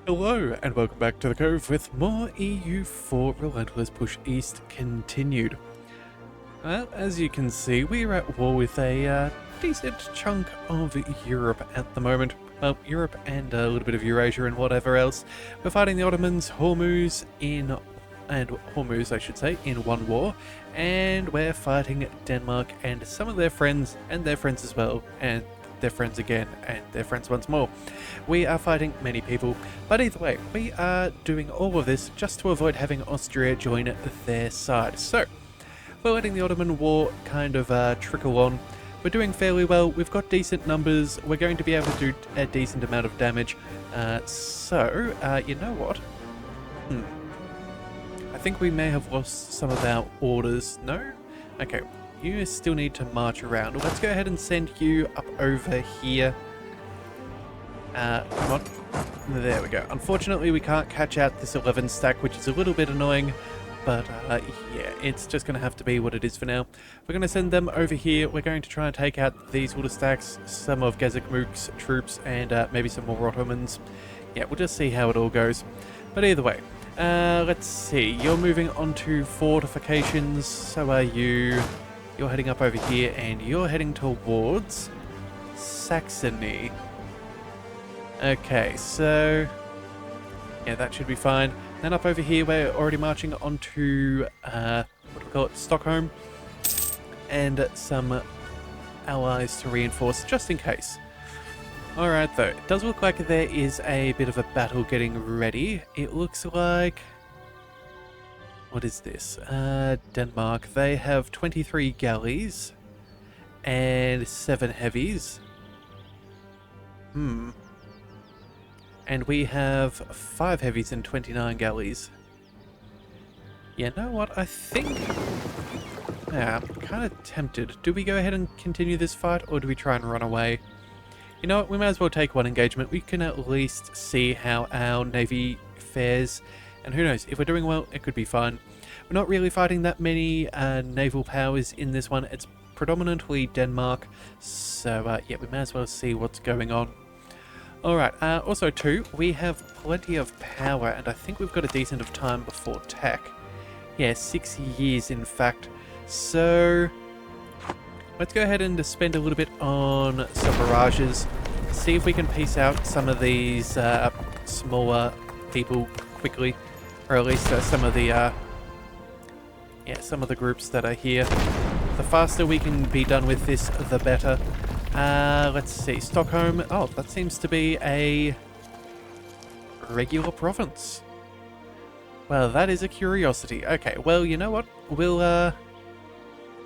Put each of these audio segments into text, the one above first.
Hello and welcome back to the Cove with more EU4 Relentless Push East continued. Well, as you can see, we are at war with a decent chunk of Europe at the moment. Well, Europe and a little bit of Eurasia and whatever else. We're fighting the Ottomans, Hormuz in one war, and we're fighting Denmark and some of their friends, and their friends as well, and their friends again, and their friends once more. We are fighting many people, but either way, we are doing all of this just to avoid having Austria join their side. So, we're letting the Ottoman War kind of trickle on. We're doing fairly well, we've got decent numbers, we're going to be able to do a decent amount of damage. You know what? I think we may have lost some of our orders. No? Okay. You still need to march around. Let's go ahead and send you up over here. Come on. There we go. Unfortunately, we can't catch out this 11 stack, which is a little bit annoying. But, yeah, it's just going to have to be what it is for now. We're going to send them over here. We're going to try and take out these little stacks, some of Gezikmuk's troops, and maybe some more Ottomans. Yeah, we'll just see how it all goes. But either way, let's see. You're moving on to fortifications. So are you. You're heading up over here, and you're heading towards Saxony. Okay, so yeah, that should be fine. Then up over here, we're already marching on to what do we call it, Stockholm, and some allies to reinforce, just in case. Alright though, it does look like there is a bit of a battle getting ready. It looks like... what is this? Denmark. They have 23 galleys and 7 heavies. And we have 5 heavies and 29 galleys. You know what? I think... yeah, I'm kind of tempted. Do we go ahead and continue this fight, or do we try and run away? You know what? We might as well take one engagement. We can at least see how our navy fares. And who knows, if we're doing well, it could be fun. We're not really fighting that many naval powers in this one. It's predominantly Denmark. So, yeah, we may as well see what's going on. Alright, also too, we have plenty of power, and I think we've got a decent of time before tech. Yeah, 6 years in fact. So, let's go ahead and spend a little bit on some barrages. See if we can piece out some of these smaller people quickly. Or at least some of the groups that are here. The faster we can be done with this, the better. Let's see, Stockholm. Oh, that seems to be a regular province. Well, that is a curiosity. Okay, well, you know what? We'll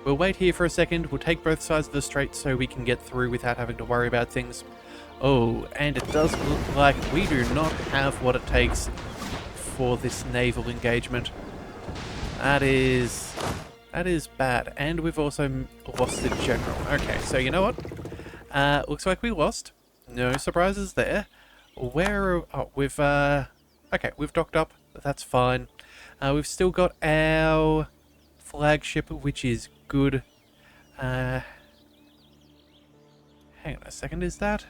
wait here for a second. We'll take both sides of the strait so we can get through without having to worry about things. Oh, and it does look like we do not have what it takes for this naval engagement. That is bad, and we've also lost the general. Okay, so you know what? Looks like we lost. No surprises there. We've docked up. That's fine. We've still got our flagship, which is good. Hang on a second, is that?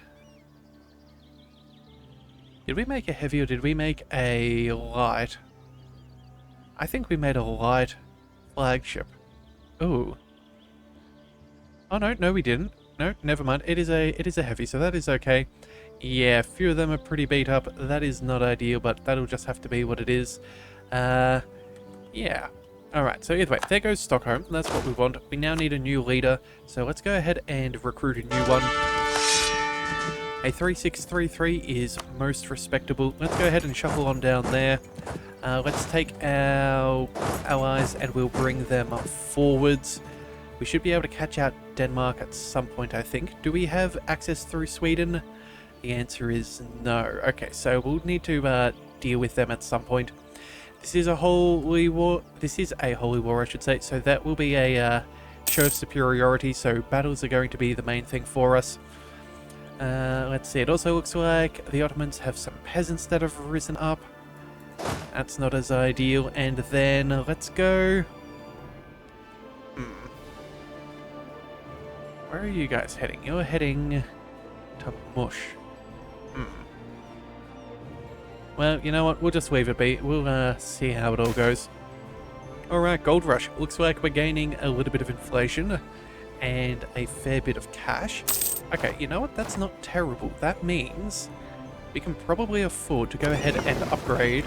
Did we make a heavy or did we make a light? I think we made a light flagship. Ooh. Oh no, we didn't. No, never mind. It is a heavy, so that is okay. Yeah, a few of them are pretty beat up. That is not ideal, but that'll just have to be what it is. Yeah. Alright, so either way, there goes Stockholm. That's what we want. We now need a new leader, so let's go ahead and recruit a new one. A 3633 is most respectable. Let's go ahead and shuffle on down there. Let's take our allies and we'll bring them forwards. We should be able to catch out Denmark at some point, I think. Do we have access through Sweden? The answer is no. Okay, so we'll need to deal with them at some point. This is a holy war. This is a holy war, I should say. So that will be a show of superiority. So battles are going to be the main thing for us. Let's see. It also looks like the Ottomans have some peasants that have risen up. That's not as ideal. And then let's go. Where are you guys heading? You're heading to Mush. Well, you know what? We'll just leave it be. We'll see how it all goes. Alright, Gold Rush. Looks like we're gaining a little bit of inflation and a fair bit of cash. Okay, you know what? That's not terrible. That means we can probably afford to go ahead and upgrade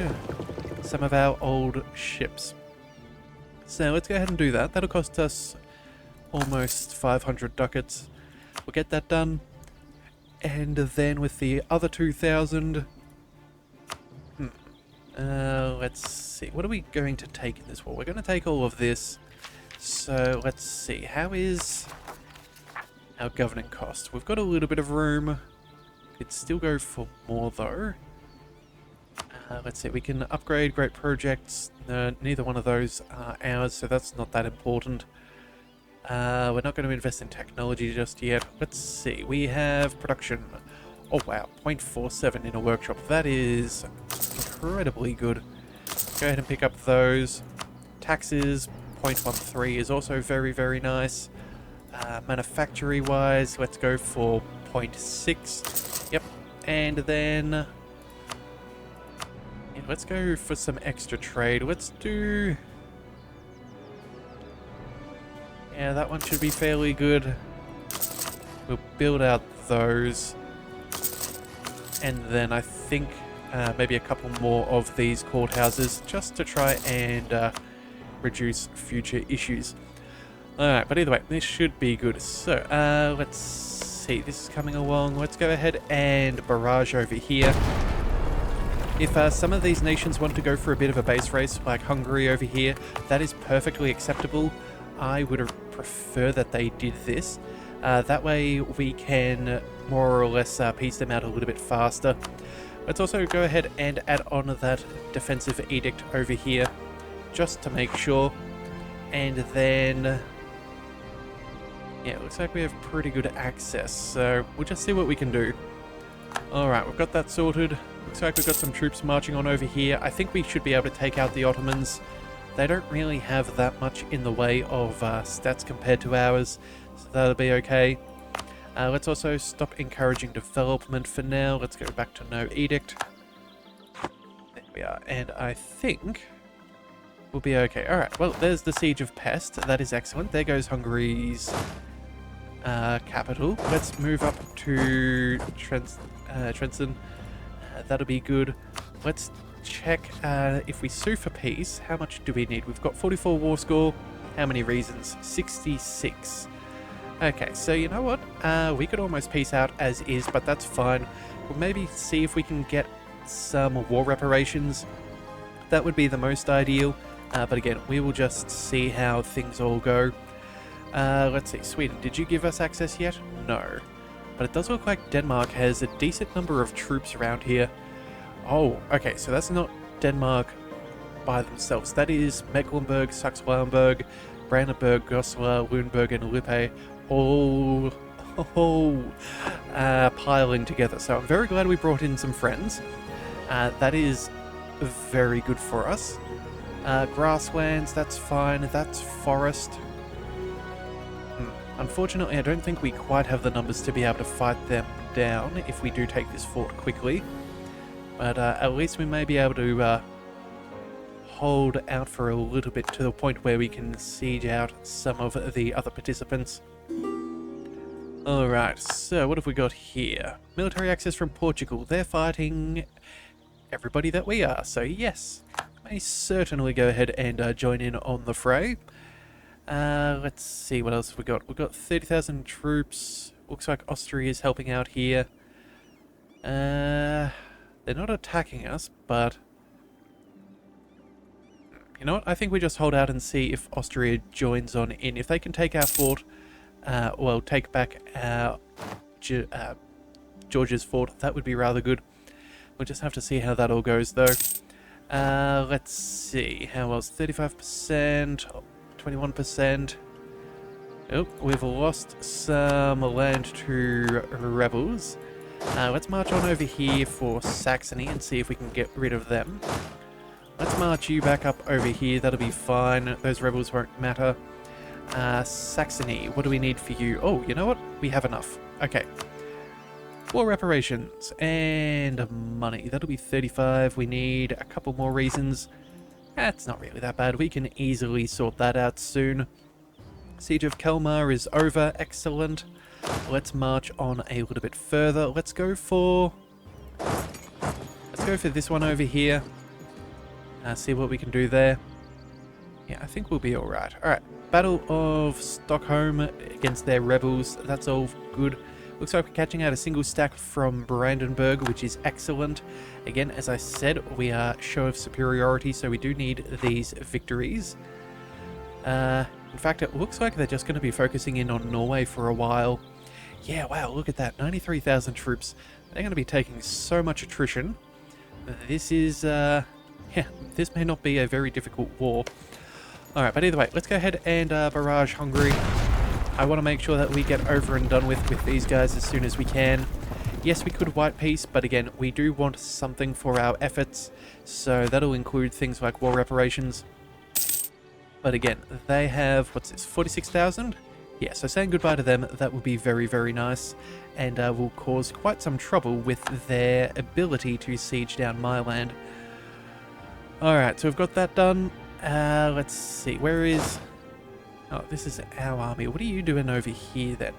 some of our old ships. So let's go ahead and do that. That'll cost us almost 500 ducats. We'll get that done. And then with the other 2,000... let's see. What are we going to take in this war? We're going to take all of this. So let's see. How is our governing cost? We've got a little bit of room. Could still go for more though. Let's see. We can upgrade great projects. No, neither one of those are ours, so that's not that important. We're not going to invest in technology just yet. Let's see. We have production. Oh wow, 0.47 in a workshop. That is incredibly good. Go ahead and pick up those. Taxes, 0.13 is also very, very nice. Manufacturing wise, let's go for 0.6. Yep. And then... yeah, let's go for some extra trade. Let's do... yeah, that one should be fairly good. We'll build out those. And then I think maybe a couple more of these courthouses just to try and reduce future issues. Alright, but either way, this should be good. So, let's see. This is coming along. Let's go ahead and barrage over here. If some of these nations want to go for a bit of a base race, like Hungary over here, that is perfectly acceptable. I would prefer that they did this. That way we can more or less piece them out a little bit faster. Let's also go ahead and add on that defensive edict over here, just to make sure. And then... yeah, it looks like we have pretty good access, so we'll just see what we can do. Alright, we've got that sorted. Looks like we've got some troops marching on over here. I think we should be able to take out the Ottomans. They don't really have that much in the way of stats compared to ours, so that'll be okay. Let's also stop encouraging development for now. Let's go back to no edict. There we are, and I think we'll be okay. Alright, well, there's the Siege of Pest. That is excellent. There goes Hungary's capital. Let's move up to Trenton. That'll be good. Let's check if we sue for peace. How much do we need? We've got 44 war score. How many reasons? 66. Okay, so you know what? We could almost peace out as is, but that's fine. We'll maybe see if we can get some war reparations. That would be the most ideal. But again, we will just see how things all go. Let's see. Sweden, did you give us access yet? No. But it does look like Denmark has a decent number of troops around here. Oh, okay, so that's not Denmark by themselves. That is Mecklenburg, Saxe-Lauenburg, Brandenburg, Goslar, Lüneburg, and Lippe all piling together. So I'm very glad we brought in some friends. That is very good for us. Grasslands, that's fine. That's forest. Unfortunately, I don't think we quite have the numbers to be able to fight them down if we do take this fort quickly. But at least we may be able to hold out for a little bit to the point where we can siege out some of the other participants. Alright, so what have we got here? Military access from Portugal. They're fighting everybody that we are, so yes, may certainly go ahead and join in on the fray. Let's see what else we got. We've got 30,000 troops. Looks like Austria is helping out here. They're not attacking us, but... you know what? I think we just hold out and see if Austria joins on in. If they can take our fort, well, take back our Georgia's fort, that would be rather good. We'll just have to see how that all goes, though. Let's see. How else? 35%, 21%. Oh, we've lost some land to rebels. Let's march on over here for Saxony and see if we can get rid of them. Let's march you back up over here. That'll be fine. Those rebels won't matter. Saxony, what do we need for you? Oh, you know what? We have enough. Okay. War reparations and money. That'll be 35. We need a couple more reasons. That's not really that bad. We can easily sort that out soon. Siege of Kelmar is over. Excellent. Let's march on a little bit further. Let's go for this one over here. See what we can do there. Yeah, I think we'll be alright. Alright, Battle of Stockholm against their rebels. That's all good. Looks like we're catching out a single stack from Brandenburg, which is excellent. Again, as I said, we are show of superiority, so we do need these victories. In fact, it looks like they're just going to be focusing in on Norway for a while. Yeah, wow, look at that. 93,000 troops. They're going to be taking so much attrition. This is, yeah, this may not be a very difficult war. Alright, but either way, let's go ahead and barrage Hungary. I want to make sure that we get over and done with these guys as soon as we can. Yes, we could white peace, but again, we do want something for our efforts. So that'll include things like war reparations. But again, they have, what's this, 46,000? Yeah, so saying goodbye to them, that would be very, very nice. And will cause quite some trouble with their ability to siege down my land. Alright, so we've got that done. Let's see, where is... Oh, this is our army. What are you doing over here, then?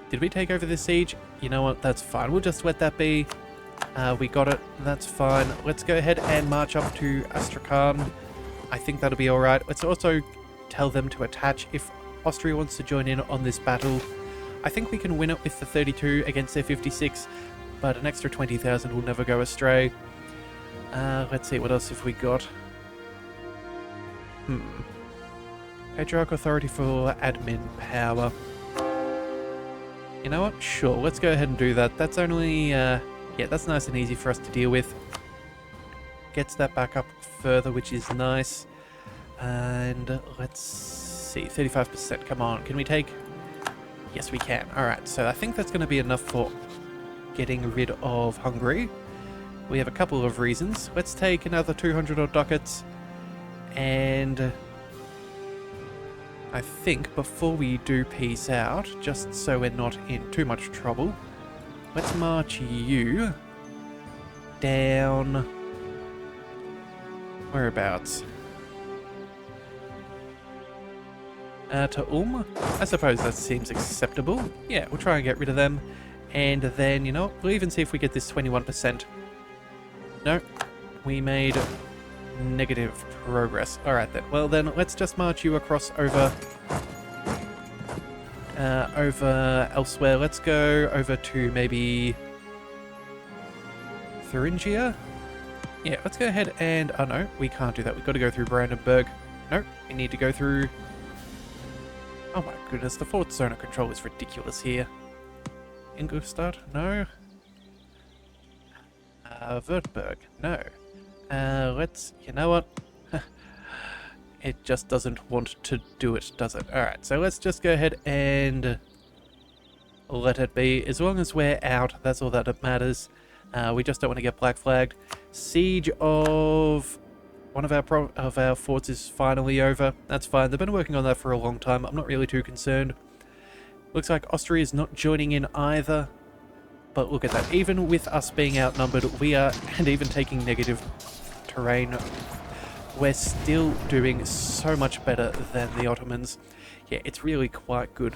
Did we take over this siege? You know what, that's fine. We'll just let that be. We got it. That's fine. Let's go ahead and march up to Astrakhan. I think that'll be alright. Let's also tell them to attach if Austria wants to join in on this battle. I think we can win it with the 32 against their 56, but an extra 20,000 will never go astray. Let's see, what else have we got? Patriarch authority for admin power. You know what? Sure, let's go ahead and do that. That's only, yeah, that's nice and easy for us to deal with. Gets that back up further, which is nice. And let's see, 35%. Come on, can we take... Yes, we can. Alright, so I think that's going to be enough for getting rid of Hungary. We have a couple of reasons. Let's take another 200 odd ducats. And I think before we do peace out, just so we're not in too much trouble, let's march you down... Whereabouts? To Ulm? I suppose that seems acceptable. Yeah, we'll try and get rid of them. And then, you know what, we'll even see if we get this 21%. No, we made negative progress. Alright then. Well then, let's just march you across over elsewhere. Let's go over to maybe Thuringia? Yeah, let's go ahead and... Oh no, we can't do that. We've got to go through Brandenburg. No, we need to go through... Oh my goodness, the fourth zone of control is ridiculous here. Ingolstadt? No. Württemberg? No. Let's... You know what? It just doesn't want to do it, does it? Alright, so let's just go ahead and let it be. As long as we're out, that's all that matters. We just don't want to get black flagged. Siege of one of our forts is finally over. That's fine. They've been working on that for a long time. I'm not really too concerned. Looks like Austria is not joining in either. But look at that. Even with us being outnumbered, we are, and even taking negative terrain, we're still doing so much better than the Ottomans. Yeah, it's really quite good.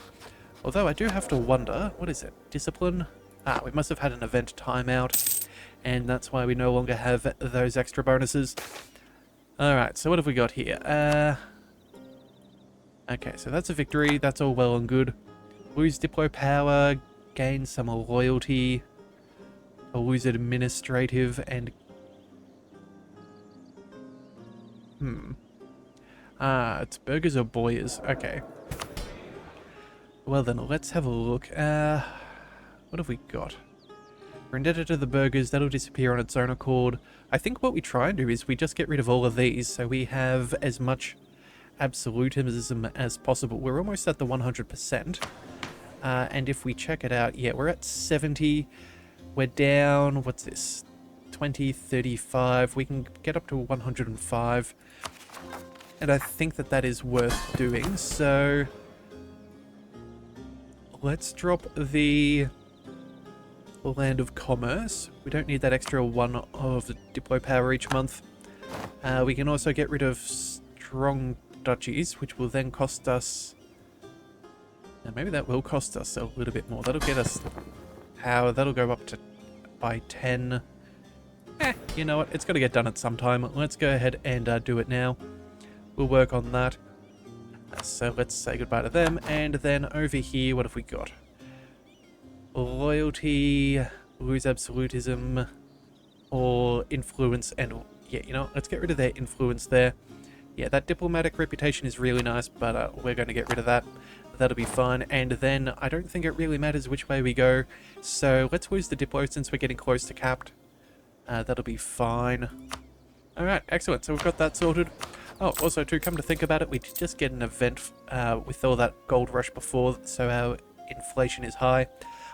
Although I do have to wonder, what is it? Discipline? Ah, we must have had an event timeout, and that's why we no longer have those extra bonuses. Alright, so what have we got here? Okay, so that's a victory. That's all well and good. Lose Diplo power, gain some loyalty, or lose administrative, and... it's burgers or boyers. Okay. Well then, let's have a look. What have we got? We're indebted to the burgers. That'll disappear on its own accord. I think what we try and do is we just get rid of all of these, so we have as much absolutism as possible. We're almost at the 100%. And if we check it out, yeah, we're at 70. We're down, what's this? 20, 35. We can get up to 105. And I think that that is worth doing, so... Let's drop the Land of Commerce. We don't need that extra one of the diplo power each month. We can also get rid of strong duchies, which will then cost us... Now maybe that will cost us a little bit more. That'll get us power. That'll go up to by 10. You know what? It's got to get done at some time. Let's go ahead and do it now. We'll work on that. So let's say goodbye to them. And then over here, what have we got? Loyalty, lose absolutism, or influence. And yeah, you know, let's get rid of their influence there. Yeah, that diplomatic reputation is really nice, but we're going to get rid of that. That'll be fine. And then I don't think it really matters which way we go. So let's lose the diplo since we're getting close to capped. That'll be fine. Alright, excellent. So we've got that sorted. Oh, also too, come to think about it, we did just get an event with all that gold rush before, so our inflation is high.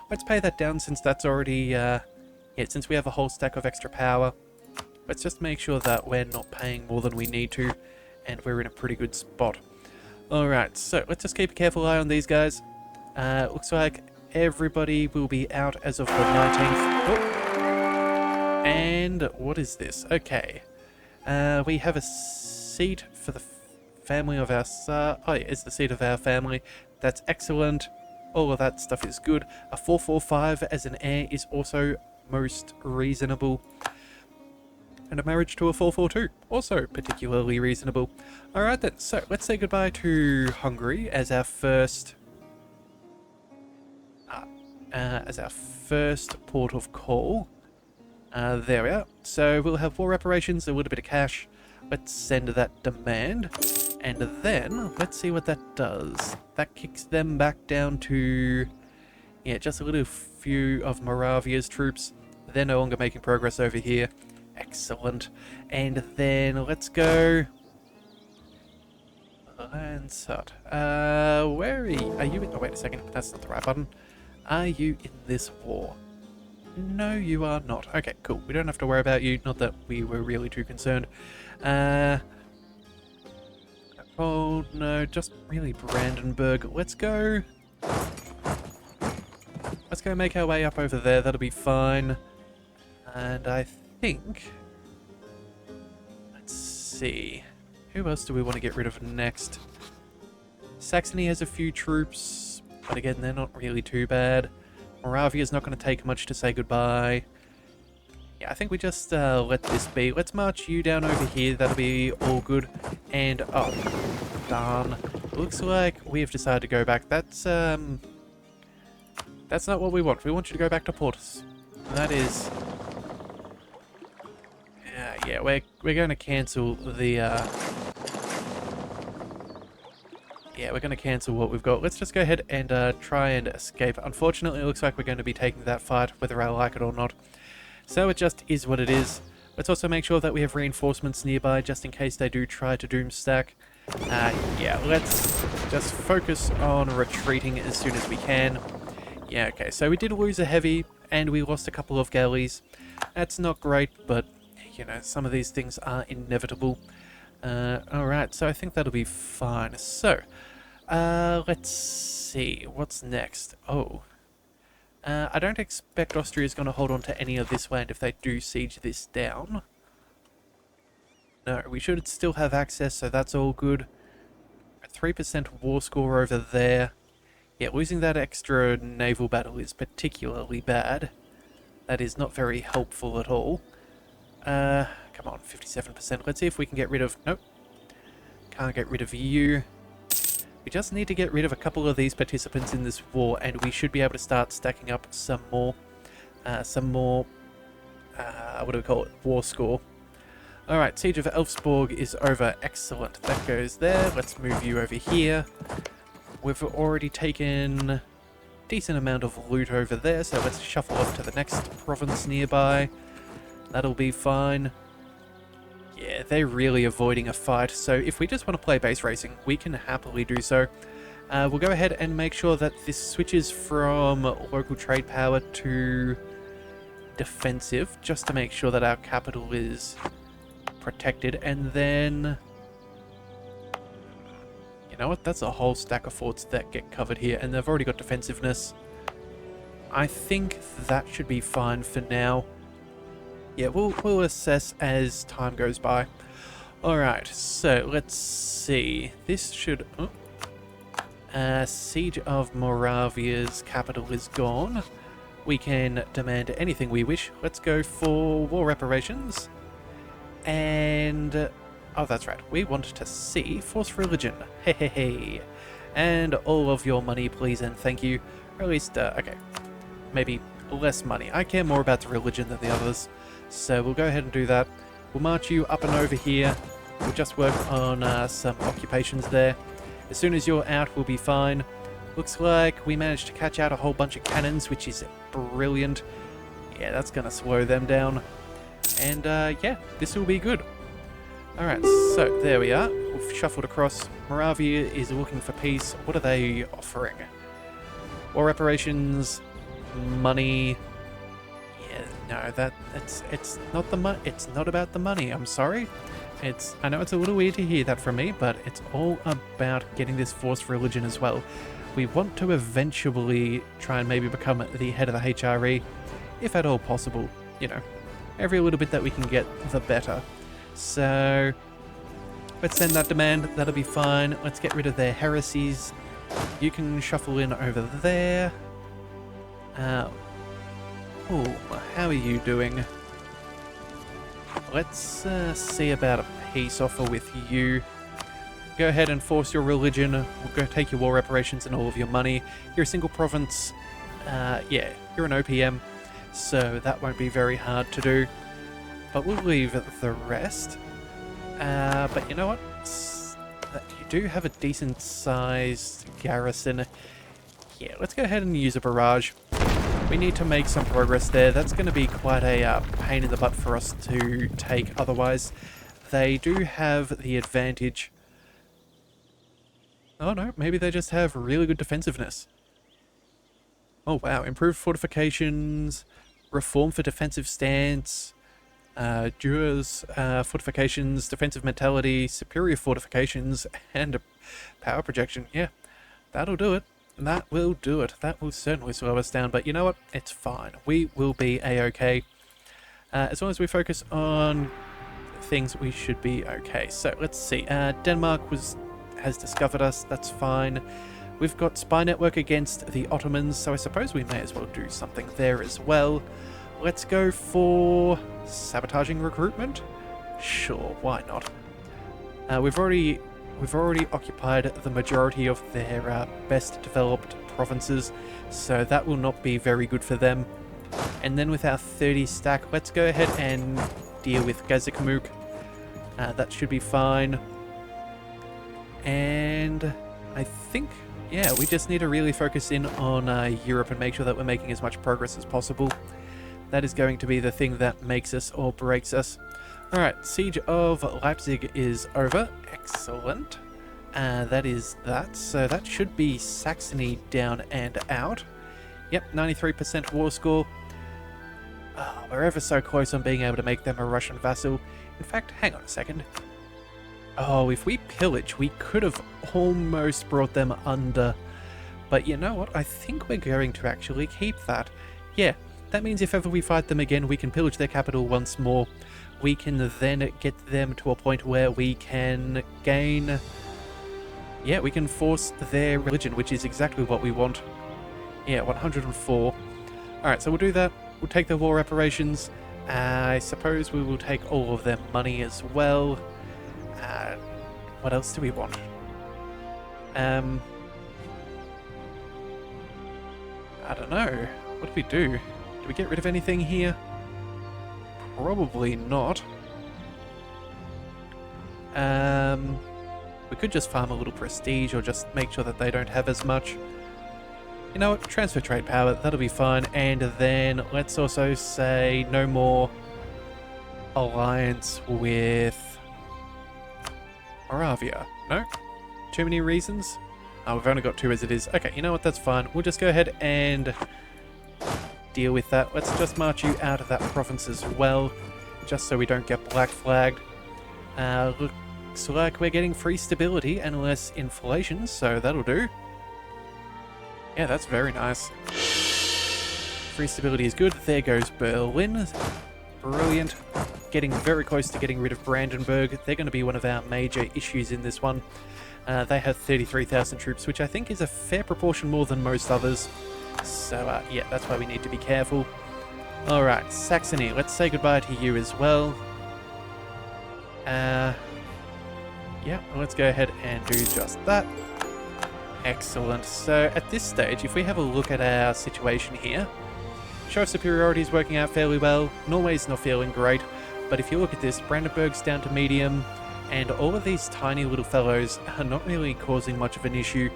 Let's pay that down since that's already, yeah, since we have a whole stack of extra power. Let's just make sure that we're not paying more than we need to, and we're in a pretty good spot. Alright, so let's just keep a careful eye on these guys. Looks like everybody will be out as of the 19th. Oh. And what is this? Okay. We have a seat for the family of our... oh, yeah, it's the seat of our family. That's excellent. All of that stuff is good. A 445 as an heir is also most reasonable. And a marriage to a 442, also particularly reasonable. Alright then, so let's say goodbye to Hungary as our first... port of call. There we are. So we'll have war reparations, a little bit of cash. Let's send that demand. And then, let's see what that does. That kicks them back down to... yeah, just a little few of Moravia's troops. They're no longer making progress over here. Excellent. And then, let's go... Lansut. Where are you? Are you in... oh, wait a second. That's not the right button. Are you in this war? No, you are not. Okay, cool. We don't have to worry about you. Not that we were really too concerned. Oh, no, just really Brandenburg. Let's go... let's go make our way up over there. That'll be fine. And I think... let's see... who else do we want to get rid of next? Saxony has a few troops, but again, they're not really too bad. Moravia's not going to take much to say goodbye. Yeah, I think we just let this be. Let's march you down over here. That'll be all good. And, oh, darn. Looks like we have decided to go back. That's not what we want. We want you to go back to Portus. And that is... yeah, we're going to cancel the... yeah, we're going to cancel what we've got. Let's just go ahead and try and escape. Unfortunately, it looks like we're going to be taking that fight, whether I like it or not. So it just is what it is. Let's also make sure that we have reinforcements nearby, just in case they do try to doomstack. Yeah, let's just focus on retreating as soon as we can. Yeah, okay, so we did lose a heavy, and we lost a couple of galleys. That's not great, but, you know, some of these things are inevitable. Alright, so I think that'll be fine. So, let's see, what's next? Oh, I don't expect Austria's going to hold on to any of this land if they do siege this down. No, we should still have access, so that's all good. A 3% war score over there. Yeah, losing that extra naval battle is particularly bad. That is not very helpful at all. Come on, 57%. Let's see if we can get rid of... nope. Can't get rid of you. We just need to get rid of a couple of these participants in this war, and we should be able to start stacking up some more, what do we call it? War score. Alright, Siege of Elfsborg is over. Excellent. That goes there. Let's move you over here. We've already taken a decent amount of loot over there, so let's shuffle off to the next province nearby. That'll be fine. Yeah, they're really avoiding a fight, so if we just want to play base racing, we can happily do so. We'll go ahead and make sure that this switches from local trade power to defensive, just to make sure that our capital is protected, and then... you know what, that's a whole stack of forts that get covered here, and they've already got defensiveness. I think that should be fine for now. Yeah, we'll assess as time goes by. Alright, so let's see. This should... Siege of Moravia's capital is gone. We can demand anything we wish. Let's go for war reparations. And... oh, that's right. We want to see forced religion. Hey, hey, hey. And all of your money, please and thank you. Or at least, okay. Maybe less money. I care more about the religion than the others. So we'll go ahead and do that. We'll march you up and over here. We'll just work on some occupations there. As soon as you're out, we'll be fine. Looks like we managed to catch out a whole bunch of cannons, which is brilliant. Yeah, that's going to slow them down. And yeah, this will be good. Alright, so there we are. We've shuffled across. Moravia is looking for peace. What are they offering? War reparations, money. Yeah, no, it's not the money. It's not about the money. I'm sorry. I know it's a little weird to hear that from me, but it's all about getting this forced religion as well. We want to eventually try and maybe become the head of the HRE, if at all possible. You know, every little bit that we can get, the better. So, let's send that demand. That'll be fine. Let's get rid of their heresies. You can shuffle in over there. Oh, how are you doing? Let's see about a peace offer with you. Go ahead and force your religion. We'll go take your war reparations and all of your money. You're a single province. Yeah, you're an OPM, so that won't be very hard to do. But we'll leave the rest. But you know what? You do have a decent-sized garrison. Yeah, let's go ahead and use a barrage. We need to make some progress there. That's going to be quite a pain in the butt for us to take otherwise. They do have the advantage. Oh no, maybe they just have really good defensiveness. Oh wow, improved fortifications, reform for defensive stance, Duras fortifications, defensive mentality, superior fortifications, and a power projection. Yeah, that'll do it. That will do it. That will certainly slow us down, but you know what? It's fine. We will be a-okay. As long as we focus on things, we should be okay. So, let's see. Denmark has discovered us. That's fine. We've got spy network against the Ottomans, so I suppose we may as well do something there as well. Let's go for sabotaging recruitment? Sure, why not? We've already occupied the majority of their best developed provinces, so that will not be very good for them. And then with our 30 stack, let's go ahead and deal with Gazikamuk. That should be fine. And I think, yeah, we just need to really focus in on Europe and make sure that we're making as much progress as possible. That is going to be the thing that makes us or breaks us. Alright, Siege of Leipzig is over. Excellent. That is that. So that should be Saxony down and out. Yep, 93% war score. Oh, we're ever so close on being able to make them a Russian vassal. In fact, hang on a second. Oh, if we pillage, we could have almost brought them under. But you know what? I think we're going to actually keep that. Yeah, that means if ever we fight them again, we can pillage their capital once more. We can then get them to a point where we can gain... yeah, we can force their religion, which is exactly what we want. Yeah, 104. Alright, so we'll do that. We'll take their war reparations. I suppose we will take all of their money as well. What else do we want? I don't know. What do we do? Do we get rid of anything here? Probably not. We could just farm a little prestige or just make sure that they don't have as much. You know what? Transfer trade power, that'll be fine. And then let's also say no more alliance with Moravia. No? Too many reasons? Oh, we've only got 2 as it is. Okay, you know what? That's fine. We'll just go ahead and deal with that. Let's just march you out of that province as well, just so we don't get black flagged. Looks like we're getting free stability and less inflation, so that'll do. Yeah, that's very nice. Free stability is good. There goes Berlin. Brilliant. Getting very close to getting rid of Brandenburg. They're going to be one of our major issues in this one. They have 33,000 troops, which I think is a fair proportion more than most others. So, yeah, that's why we need to be careful. Alright, Saxony, let's say goodbye to you as well. Yeah, let's go ahead and do just that. Excellent. So, at this stage, if we have a look at our situation here, show of superiority is working out fairly well. Norway's not feeling great, but if you look at this, Brandenburg's down to medium, and all of these tiny little fellows are not really causing much of an issue.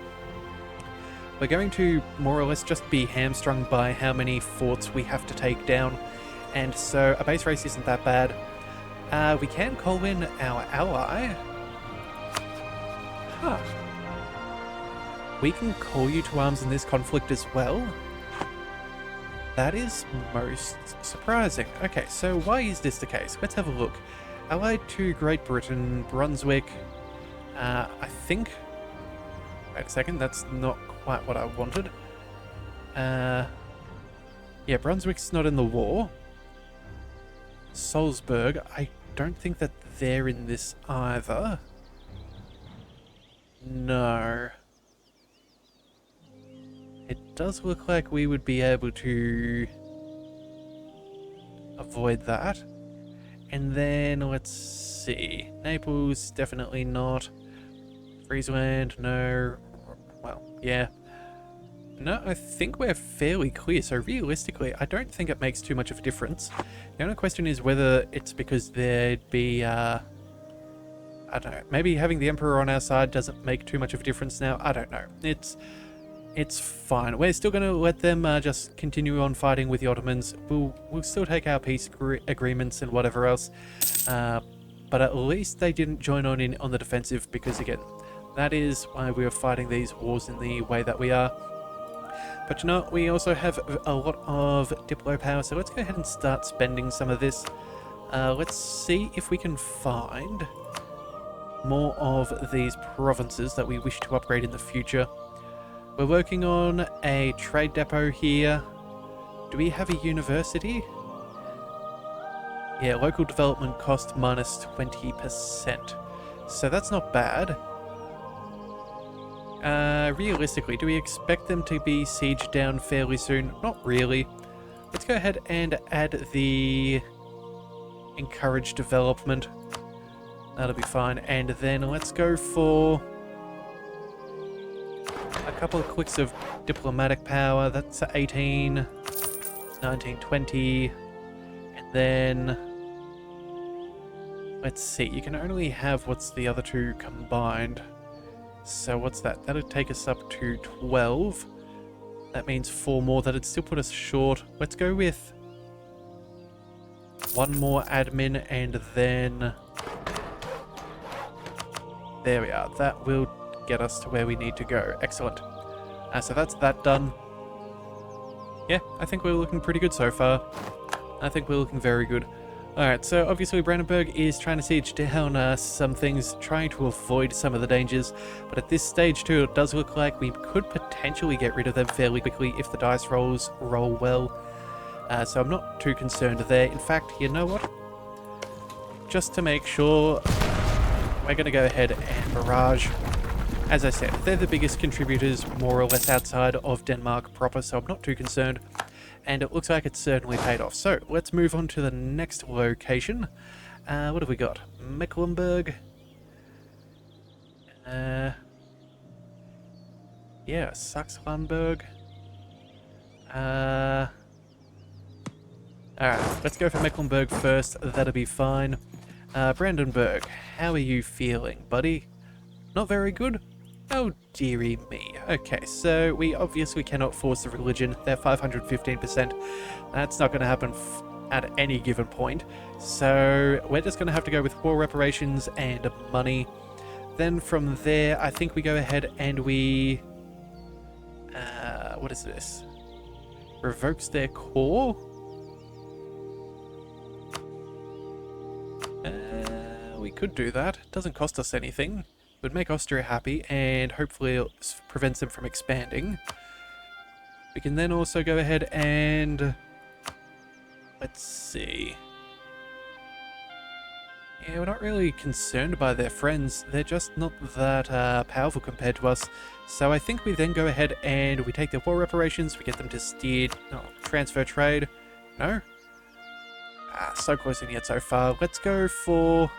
We're going to more or less just be hamstrung by how many forts we have to take down, and so a base race isn't that bad. We can call in our ally. Huh. We can call you to arms in this conflict as well? That is most surprising. Okay, so why is this the case? Let's have a look. Allied to Great Britain, Brunswick. I think... Wait a second, that's not quite what I wanted. Yeah, Brunswick's not in the war. Salzburg, I don't think that they're in this either. No. It does look like we would be able to avoid that. And then, let's see. Naples, definitely not. Friesland, no. Well, yeah. No, I think we're fairly clear. So realistically, I don't think it makes too much of a difference. The only question is whether it's because there'd be, I don't know. Maybe having the Emperor on our side doesn't make too much of a difference now. I don't know. It's fine. We're still going to let them just continue on fighting with the Ottomans. We'll still take our peace agreements and whatever else. But at least they didn't join on the defensive, because again, that is why we are fighting these wars in the way that we are. But you know, we also have a lot of Diplo power, so let's go ahead and start spending some of this. Let's see if we can find more of these provinces that we wish to upgrade in the future. We're working on a trade depot here. Do we have a university? Yeah, local development cost minus 20%. So that's not bad. Realistically, do we expect them to be sieged down fairly soon? Not really. Let's go ahead and add the encourage development. That'll be fine. And then let's go for a couple of clicks of diplomatic power. That's 18, 19, 20. And then let's see. You can only have what's the other two combined. So what's that? That'll take us up to 12. That means 4 more. That'd still put us short. Let's go with 1 more admin, and then there we are. That will get us to where we need to go. Excellent. So that's that done. Yeah, I think we're looking pretty good so far. I think we're looking very good. Alright, so obviously Brandenburg is trying to siege down some things, trying to avoid some of the dangers, but at this stage too, it does look like we could potentially get rid of them fairly quickly if the dice rolls roll well. So I'm not too concerned there. In fact, you know what? Just to make sure, we're going to go ahead and barrage. As I said, they're the biggest contributors more or less outside of Denmark proper, so I'm not too concerned. And it looks like it's certainly paid off. So, let's move on to the next location. What have we got? Mecklenburg. Yeah, Saxonburg. Alright, let's go for Mecklenburg first. That'll be fine. Brandenburg, how are you feeling, buddy? Not very good? Oh, dearie me. Okay, so we obviously cannot force the religion. They're 515%. That's not going to happen at any given point. So we're just going to have to go with war reparations and money. Then from there, I think we go ahead and we... what is this? Revokes their core? We could do that. It doesn't cost us anything. Would make Austria happy, and hopefully it prevents them from expanding. We can then also go ahead and... let's see. Yeah, we're not really concerned by their friends. They're just not that powerful compared to us. So I think we then go ahead and we take their war reparations, we get them to steer... oh, transfer trade. No? So close in yet so far. Let's go for...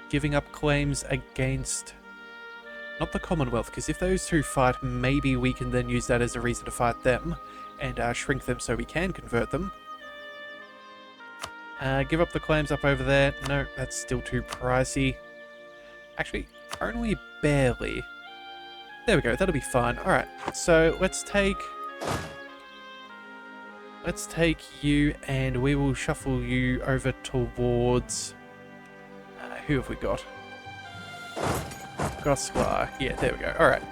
giving up claims against... not the Commonwealth, because if those two fight, maybe we can then use that as a reason to fight them and shrink them so we can convert them. Give up the claims up over there. No, that's still too pricey. Actually, only barely. There we go, that'll be fine. Alright, so let's take you and we will shuffle you over towards... who have we got? Gosklar. Yeah, there we go. Alright.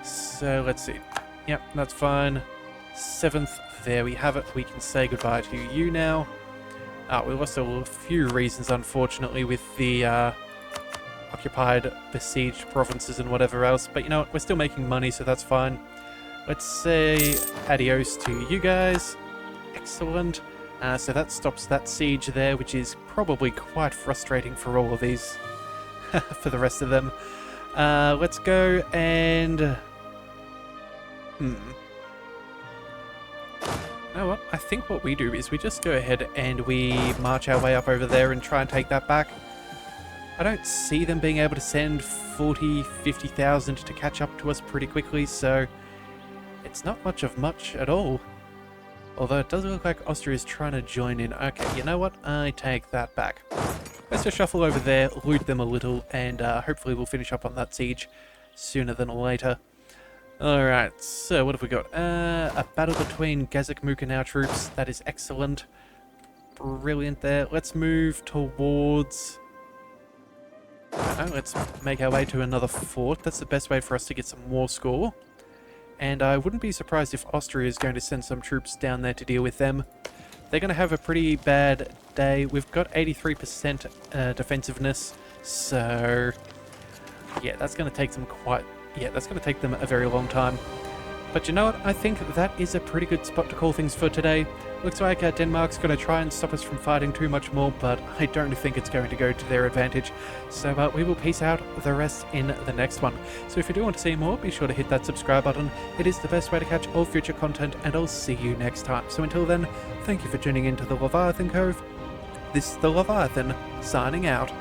So, let's see. Yep, that's fine. 7th, there we have it. We can say goodbye to you now. We lost a few reasons, unfortunately, with the occupied, besieged provinces and whatever else. But you know what? We're still making money, so that's fine. Let's say adios to you guys. Excellent. So that stops that siege there, which is probably quite frustrating for all of these. For the rest of them. Let's go and... You know what? I think what we do is we just go ahead and we march our way up over there and try and take that back. I don't see them being able to send 40, 50,000 to catch up to us pretty quickly, so it's not much of much at all. Although it does look like Austria is trying to join in. Okay, you know what? I take that back. Let's just shuffle over there, loot them a little, and hopefully we'll finish up on that siege sooner than later. Alright, so what have we got? A battle between Gazakmuk and our troops. That is excellent. Brilliant there. Let's move towards... let's make our way to another fort. That's the best way for us to get some war score. And I wouldn't be surprised if Austria is going to send some troops down there to deal with them. They're going to have a pretty bad day. We've got 83% defensiveness, so yeah, that's going to take them that's going to take them a very long time. But you know what? I think that is a pretty good spot to call things for today. Looks like Denmark's going to try and stop us from fighting too much more, but I don't think it's going to go to their advantage. So we will peace out the rest in the next one. So if you do want to see more, be sure to hit that subscribe button. It is the best way to catch all future content, and I'll see you next time. So until then, thank you for tuning into the Leviathan Cove. This is the Leviathan, signing out.